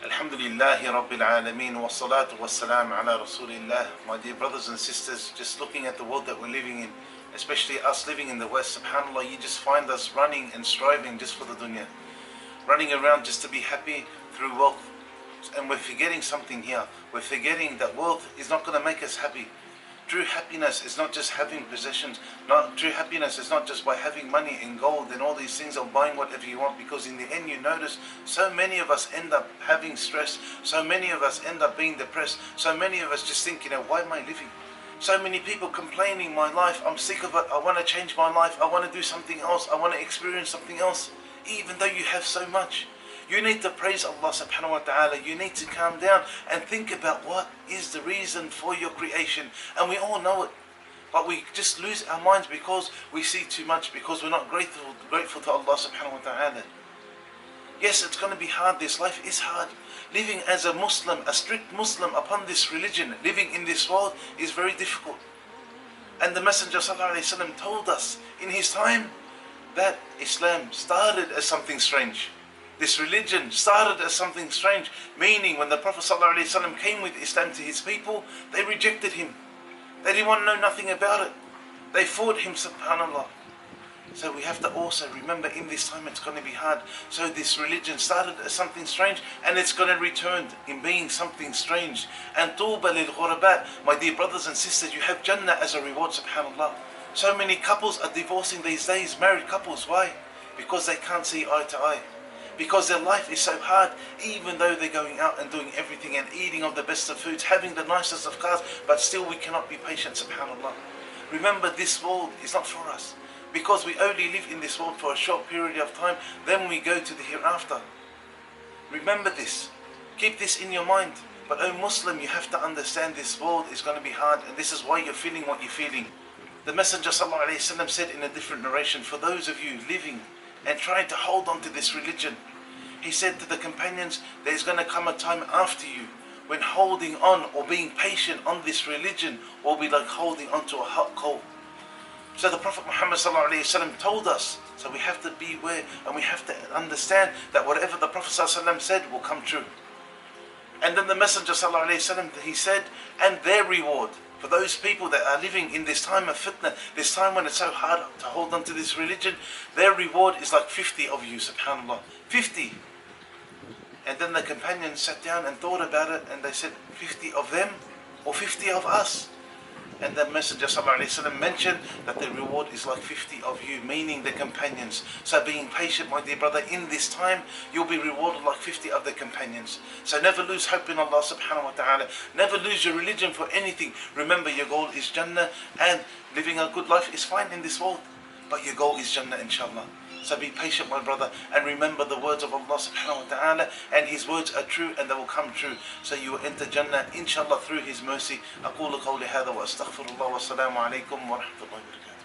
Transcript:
Alhamdulillahi Rabbil Alameen wa salatu wa salam ala Rasulillah. My dear brothers and sisters, just looking at the world that we're living in, especially us living in the West, subhanAllah, you just find us running and striving just for the dunya. Running around just to be happy through wealth. And we're forgetting something here. We're forgetting that wealth is not going to make us happy. True happiness is not just having possessions. True happiness is not just by having money and gold and all these things or buying whatever you want, because in the end you notice so many of us end up having stress, so many of us end up being depressed, so many of us just think, why am I living? So many people complaining, my life, I'm sick of it, I want to change my life, I want to do something else, I want to experience something else, even though you have so much. You need to praise Allah subhanahu wa ta'ala. You need to calm down and think about what is the reason for your creation. And we all know it. But we just lose our minds because we see too much, because we're not grateful to Allah subhanahu wa ta'ala. Yes, it's going to be hard. This life is hard. Living as a Muslim, a strict Muslim upon this religion, living in this world is very difficult. And the Messenger sallallahu alayhi wa sallam told us in his time that Islam started as something strange. This religion started as something strange, meaning when the Prophet ﷺ came with Islam to his people, they rejected him. They didn't want to know nothing about it. They fought him, subhanAllah. So we have to also remember in this time it's going to be hard. So this religion started as something strange, and it's going to return in being something strange. And tuba lil ghurabat, my dear brothers and sisters, you have Jannah as a reward, subhanAllah. So many couples are divorcing these days, married couples. Why? Because they can't see eye to eye. Because their life is so hard, even though they're going out and doing everything and eating of the best of foods, having the nicest of cars, but still we cannot be patient, subhanAllah. Remember, this world is not for us. Because we only live in this world for a short period of time, then we go to the hereafter. Remember this. Keep this in your mind. But O Muslim, you have to understand this world is going to be hard, and this is why you're feeling what you're feeling. The Messenger ﷺ said in a different narration, for those of you living and trying to hold on to this religion, he said to the companions, there's going to come a time after you when holding on or being patient on this religion will be like holding on to a hot coal. So the Prophet Muhammad ﷺ told us, so we have to beware and we have to understand that whatever the Prophet ﷺ said will come true. And then the Messenger ﷺ, he said, and their reward for those people that are living in this time of fitna, this time when it's so hard to hold on to this religion, their reward is like 50 of you, subhanAllah. 50. And then the companions sat down and thought about it, and they said, 50 of them or 50 of us? And the Messenger ﷺ mentioned that the reward is like 50 of you, meaning the companions. So being patient, my dear brother, in this time, you'll be rewarded like 50 of the companions. So never lose hope in Allah subhanahu wa ta'ala. Never lose your religion for anything. Remember, your goal is Jannah, and living a good life is fine in this world. But your goal is Jannah, inshallah. So be patient, my brother, and remember the words of Allah subhanahu wa ta'ala, and His words are true and they will come true. So you will enter Jannah, inshallah, through His mercy. أقول قولي هذا وأستغفر الله والسلام عليكم ورحمة الله وبركاته.